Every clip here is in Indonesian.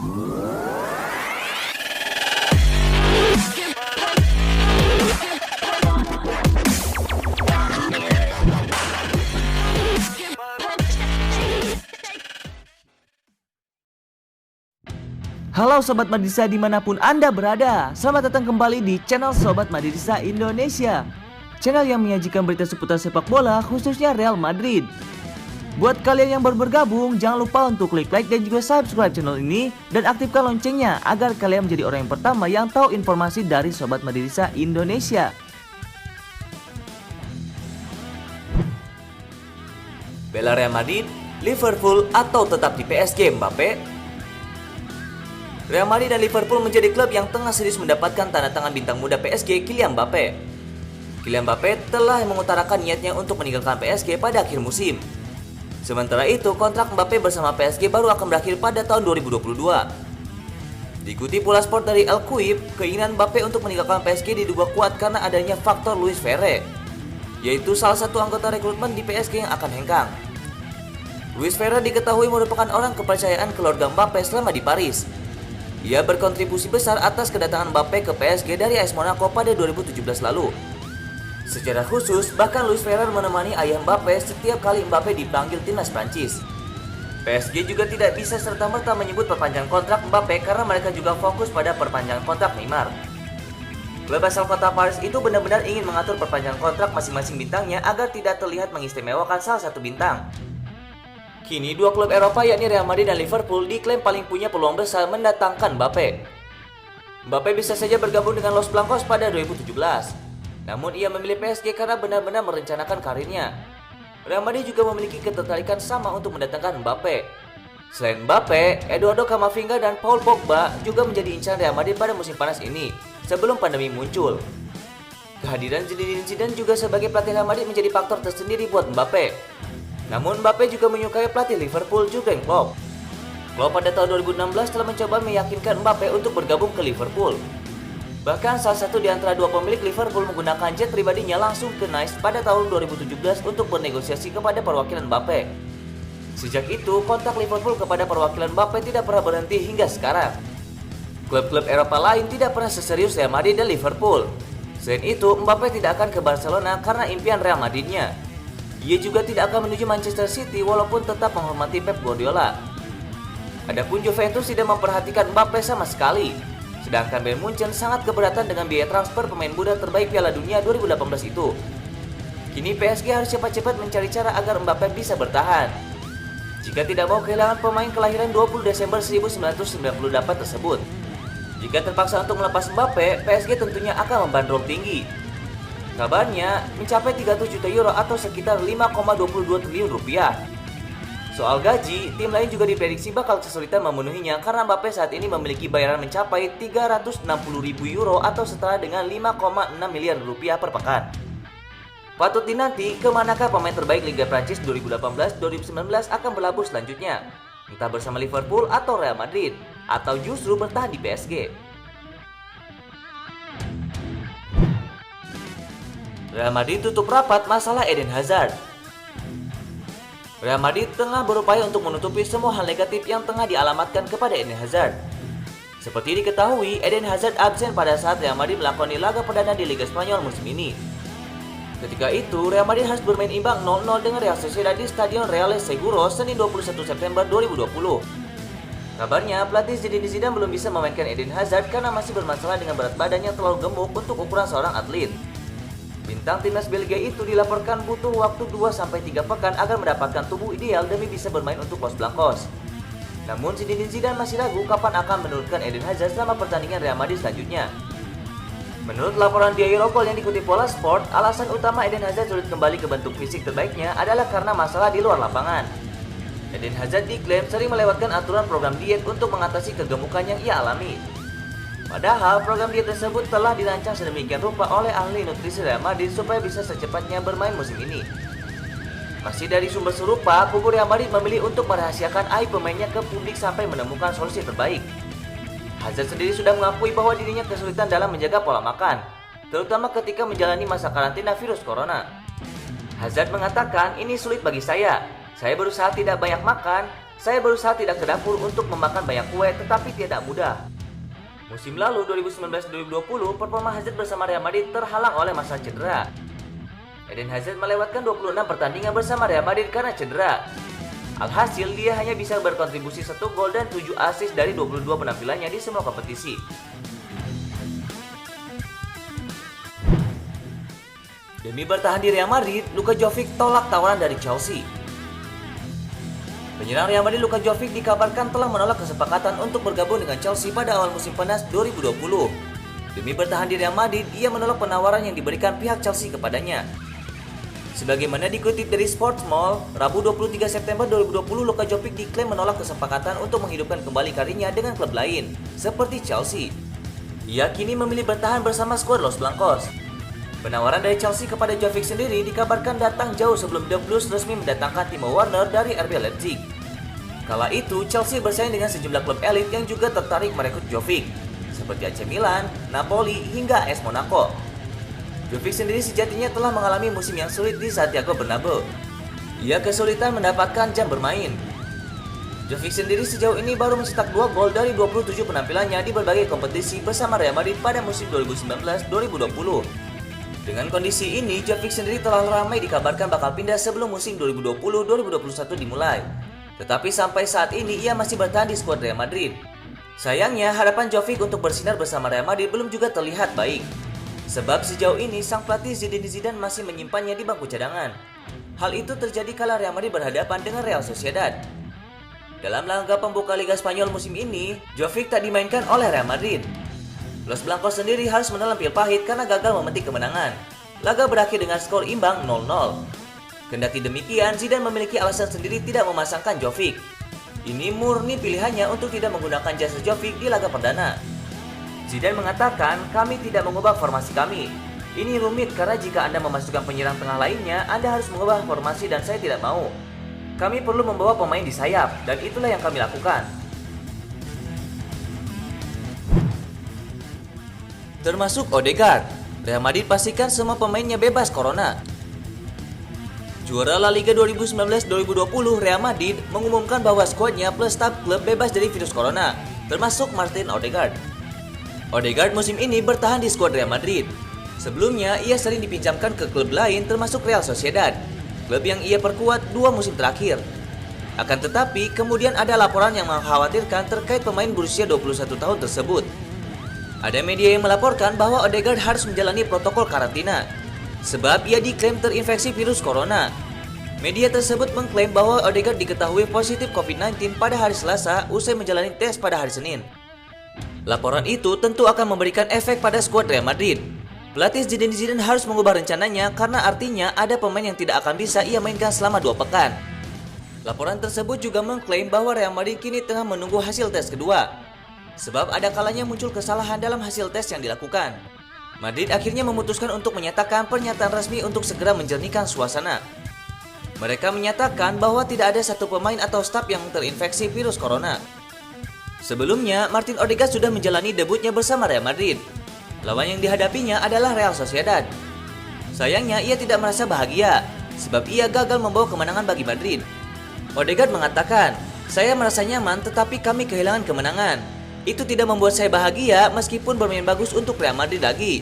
Halo Sobat Madridista dimanapun Anda berada. Selamat datang kembali di channel Sobat Madridista Indonesia, channel yang menyajikan berita seputar sepak bola khususnya Real Madrid. Buat kalian yang baru bergabung, jangan lupa untuk klik like dan juga subscribe channel ini dan aktifkan loncengnya agar kalian menjadi orang yang pertama yang tahu informasi dari Sobat Madridista Indonesia. Bela Real Madrid, Liverpool atau tetap di PSG Mbappe? Real Madrid dan Liverpool menjadi klub yang tengah serius mendapatkan tanda tangan bintang muda PSG Kylian Mbappe. Kylian Mbappe telah mengutarakan niatnya untuk meninggalkan PSG pada akhir musim. Sementara itu, kontrak Mbappe bersama PSG baru akan berakhir pada tahun 2022. Diikuti pula Sport dari El Quib, keinginan Mbappe untuk meninggalkan PSG diduga kuat karena adanya faktor Luis Ferre, yaitu salah satu anggota rekrutmen di PSG yang akan hengkang. Luis Ferre diketahui merupakan orang kepercayaan keluarga Mbappe selama di Paris. Ia berkontribusi besar atas kedatangan Mbappe ke PSG dari AS Monaco pada 2017 lalu. Secara khusus, bahkan Luis Ferrer menemani ayah Mbappe setiap kali Mbappe dipanggil timnas Prancis. PSG juga tidak bisa serta-merta menyebut perpanjangan kontrak Mbappe karena mereka juga fokus pada perpanjangan kontrak Neymar. Klub asal kota Paris itu benar-benar ingin mengatur perpanjangan kontrak masing-masing bintangnya agar tidak terlihat mengistimewakan salah satu bintang. Kini dua klub Eropa yakni Real Madrid dan Liverpool diklaim paling punya peluang besar mendatangkan Mbappe. Mbappe bisa saja bergabung dengan Los Blancos pada 2017. Namun ia memilih PSG karena benar-benar merencanakan karirnya. Real Madrid juga memiliki ketertarikan sama untuk mendatangkan Mbappe. Selain Mbappe, Eduardo Camavinga dan Paul Pogba juga menjadi incaran Real Madrid pada musim panas ini sebelum pandemi muncul. Kehadiran Zinedine Zidane juga sebagai pelatih Real Madrid menjadi faktor tersendiri buat Mbappe. Namun Mbappe juga menyukai pelatih Liverpool Jurgen Klopp. Klopp pada tahun 2016 telah mencoba meyakinkan Mbappe untuk bergabung ke Liverpool. Bahkan salah satu di antara dua pemilik Liverpool menggunakan jet pribadinya langsung ke Nice pada tahun 2017 untuk bernegosiasi kepada perwakilan Mbappe. Sejak itu, kontak Liverpool kepada perwakilan Mbappe tidak pernah berhenti hingga sekarang. Klub-klub Eropa lain tidak pernah seserius Real Madrid dan Liverpool. Selain itu, Mbappe tidak akan ke Barcelona karena impian Real Madridnya. Ia juga tidak akan menuju Manchester City walaupun tetap menghormati Pep Guardiola. Adapun Juventus tidak memperhatikan Mbappe sama sekali. Sedangkan Bayern Munchen sangat keberatan dengan biaya transfer pemain muda terbaik Piala Dunia 2018 itu. Kini PSG harus cepat-cepat mencari cara agar Mbappe bisa bertahan. Jika tidak mau kehilangan pemain kelahiran 20 Desember 1998 tersebut. Jika terpaksa untuk melepas Mbappe, PSG tentunya akan membandrol tinggi. Kabarnya mencapai 300 juta euro atau sekitar 5,22 triliun rupiah. Soal gaji, tim lain juga diprediksi bakal kesulitan memenuhinya karena Mbappe saat ini memiliki bayaran mencapai 360.000 euro atau setara dengan 5,6 miliar rupiah per pekan. Patut dinanti kemanakah pemain terbaik Liga Prancis 2018-2019 akan berlabuh selanjutnya, entah bersama Liverpool atau Real Madrid, atau justru bertahan di PSG. Real Madrid tutup rapat masalah Eden Hazard. Real Madrid tengah berupaya untuk menutupi semua hal negatif yang tengah dialamatkan kepada Eden Hazard. Seperti diketahui, Eden Hazard absen pada saat Real Madrid melakoni laga perdana di Liga Spanyol musim ini. Ketika itu, Real Madrid harus bermain imbang 0-0 dengan Real Sociedad di Stadion Real Seguro Senin 21 September 2020. Kabarnya, pelatih Zinedine Zidane belum bisa memainkan Eden Hazard karena masih bermasalah dengan berat badan yang terlalu gemuk untuk ukuran seorang atlet. Bintang timnas Belgia itu dilaporkan butuh waktu 2-3 pekan agar mendapatkan tubuh ideal demi bisa bermain untuk Los Blancos. Namun Zinedine Zidane masih ragu kapan akan menurunkan Eden Hazard selama pertandingan Real Madrid selanjutnya. Menurut laporan Diario Local yang dikutip Bola Sport, alasan utama Eden Hazard sulit kembali ke bentuk fisik terbaiknya adalah karena masalah di luar lapangan. Eden Hazard diklaim sering melewatkan aturan program diet untuk mengatasi kegemukan yang ia alami. Padahal program diet tersebut telah dirancang sedemikian rupa oleh ahli nutrisi Real Madrid supaya bisa secepatnya bermain musim ini. Masih dari sumber serupa, kubu Real Madrid memilih untuk merahasiakan aib pemainnya ke publik sampai menemukan solusi terbaik. Hazard sendiri sudah mengakui bahwa dirinya kesulitan dalam menjaga pola makan, terutama ketika menjalani masa karantina virus corona. Hazard mengatakan, "Ini sulit bagi saya berusaha tidak banyak makan, Saya berusaha tidak ke dapur untuk memakan banyak kue, tetapi tidak mudah. Musim lalu 2019-2020, performa Hazard bersama Real Madrid terhalang oleh masalah cedera. Eden Hazard melewatkan 26 pertandingan bersama Real Madrid karena cedera. Alhasil, dia hanya bisa berkontribusi 1 gol dan 7 assist dari 22 penampilannya di semua kompetisi. Demi bertahan di Real Madrid, Luka Jovic tolak tawaran dari Chelsea. Penyerang Real Madrid Luka Jovic dikabarkan telah menolak kesepakatan untuk bergabung dengan Chelsea pada awal musim panas 2020. Demi bertahan di Real Madrid, ia menolak penawaran yang diberikan pihak Chelsea kepadanya. Sebagaimana dikutip dari Sportsmall, Rabu 23 September 2020, Luka Jovic diklaim menolak kesepakatan untuk menghidupkan kembali karirnya dengan klub lain, seperti Chelsea. Ia kini memilih bertahan bersama skuad Los Blancos. Penawaran dari Chelsea kepada Jovic sendiri dikabarkan datang jauh sebelum The Blues resmi mendatangkan Timo Werner dari RB Leipzig. Kala itu, Chelsea bersaing dengan sejumlah klub elit yang juga tertarik merekrut Jovic, seperti AC Milan, Napoli, hingga AS Monaco. Jovic sendiri sejatinya telah mengalami musim yang sulit di Santiago Bernabeu. Ia kesulitan mendapatkan jam bermain. Jovic sendiri sejauh ini baru mencetak 2 gol dari 27 penampilannya di berbagai kompetisi bersama Real Madrid pada musim 2019-2020. Dengan kondisi ini, Jovic sendiri telah ramai dikabarkan bakal pindah sebelum musim 2020-2021 dimulai. Tetapi sampai saat ini ia masih bertahan di skuad Real Madrid. Sayangnya, harapan Jovic untuk bersinar bersama Real Madrid belum juga terlihat baik. Sebab sejauh ini sang pelatih Zinedine Zidane masih menyimpannya di bangku cadangan. Hal itu terjadi kala Real Madrid berhadapan dengan Real Sociedad. Dalam laga pembuka Liga Spanyol musim ini, Jovic tak dimainkan oleh Real Madrid. Los Blancos sendiri harus menelan pil pahit karena gagal memetik kemenangan. Laga berakhir dengan skor imbang 0-0. Kendati demikian, Zidane memiliki alasan sendiri tidak memasangkan Jovic. Ini murni pilihannya untuk tidak menggunakan jasa Jovic di laga perdana. Zidane mengatakan, "Kami tidak mengubah formasi kami. Ini rumit karena jika Anda memasukkan penyerang tengah lainnya, Anda harus mengubah formasi dan saya tidak mau. Kami perlu membawa pemain di sayap, dan itulah yang kami lakukan." Termasuk Odegaard. Real Madrid pastikan semua pemainnya bebas corona. Juara La Liga 2019-2020, Real Madrid mengumumkan bahwa skuadnya plus staf klub bebas dari virus corona, termasuk Martin Odegaard. Odegaard musim ini bertahan di skuad Real Madrid. Sebelumnya, ia sering dipinjamkan ke klub lain termasuk Real Sociedad, klub yang ia perkuat 2 musim terakhir. Akan tetapi, kemudian ada laporan yang mengkhawatirkan terkait pemain berusia 21 tahun tersebut. Ada media yang melaporkan bahwa Odegaard harus menjalani protokol karantina sebab ia diklaim terinfeksi virus corona. Media tersebut mengklaim bahwa Odegaard diketahui positif COVID-19 pada hari Selasa usai menjalani tes pada hari Senin. Laporan itu tentu akan memberikan efek pada skuad Real Madrid. Pelatih Zinedine Zidane harus mengubah rencananya karena artinya ada pemain yang tidak akan bisa ia mainkan selama 2 pekan. Laporan tersebut juga mengklaim bahwa Real Madrid kini tengah menunggu hasil tes kedua. Sebab ada kalanya muncul kesalahan dalam hasil tes yang dilakukan. Madrid akhirnya memutuskan untuk menyatakan pernyataan resmi untuk segera menjernihkan suasana. Mereka menyatakan bahwa tidak ada satu pemain atau staf yang terinfeksi virus corona. Sebelumnya, Martin Odegaard sudah menjalani debutnya bersama Real Madrid. Lawan yang dihadapinya adalah Real Sociedad. Sayangnya, ia tidak merasa bahagia, sebab ia gagal membawa kemenangan bagi Madrid. Odegaard mengatakan, "Saya merasa nyaman tetapi kami kehilangan kemenangan. Itu tidak membuat saya bahagia meskipun bermain bagus untuk Real Madrid lagi."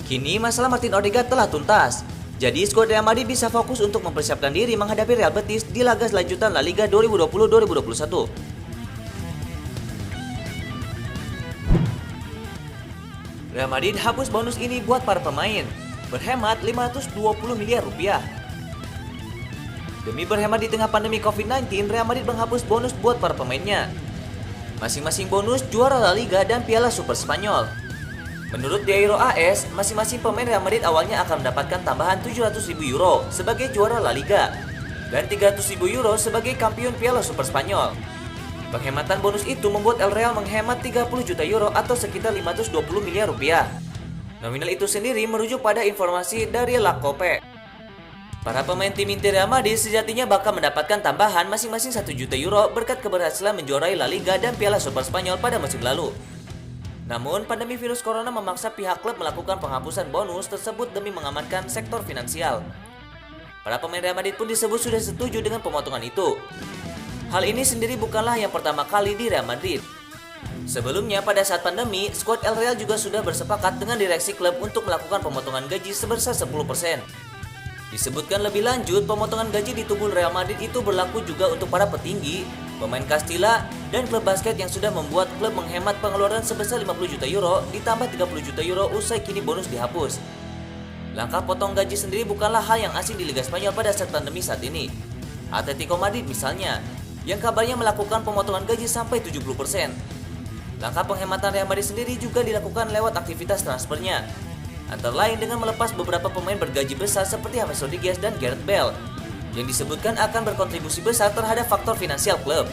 Kini masalah Martin Odegaard telah tuntas. Jadi skuad Real Madrid bisa fokus untuk mempersiapkan diri menghadapi Real Betis di laga lanjutan La Liga 2020-2021. Real Madrid hapus bonus ini buat para pemain, berhemat 520 miliar rupiah. Demi berhemat di tengah pandemi COVID-19, Real Madrid menghapus bonus buat para pemainnya. Masing-masing bonus juara La Liga dan Piala Super Spanyol. Menurut Diario AS, masing-masing pemain Real Madrid awalnya akan mendapatkan tambahan 700.000 euro sebagai juara La Liga dan 300.000 euro sebagai kampiun Piala Super Spanyol. Penghematan bonus itu membuat El Real menghemat 30 juta euro atau sekitar 520 miliar rupiah. Nominal itu sendiri merujuk pada informasi dari La Cope. Para pemain tim inti Real Madrid sejatinya bakal mendapatkan tambahan masing-masing 1 juta euro berkat keberhasilan menjuarai La Liga dan Piala Super Spanyol pada musim lalu. Namun, pandemi virus corona memaksa pihak klub melakukan penghapusan bonus tersebut demi mengamankan sektor finansial. Para pemain Real Madrid pun disebut sudah setuju dengan pemotongan itu. Hal ini sendiri bukanlah yang pertama kali di Real Madrid. Sebelumnya, pada saat pandemi, skuad El Real juga sudah bersepakat dengan direksi klub untuk melakukan pemotongan gaji sebesar 10%. Disebutkan lebih lanjut, pemotongan gaji di tubuh Real Madrid itu berlaku juga untuk para petinggi, pemain Castilla, dan klub basket yang sudah membuat klub menghemat pengeluaran sebesar 50 juta euro ditambah 30 juta euro usai kini bonus dihapus. Langkah potong gaji sendiri bukanlah hal yang asing di Liga Spanyol pada saat pandemi saat ini. Atletico Madrid misalnya, yang kabarnya melakukan pemotongan gaji sampai 70%. Langkah penghematan Real Madrid sendiri juga dilakukan lewat aktivitas transfernya, antara lain dengan melepas beberapa pemain bergaji besar seperti James Rodriguez dan Gareth Bale, yang disebutkan akan berkontribusi besar terhadap faktor finansial klub.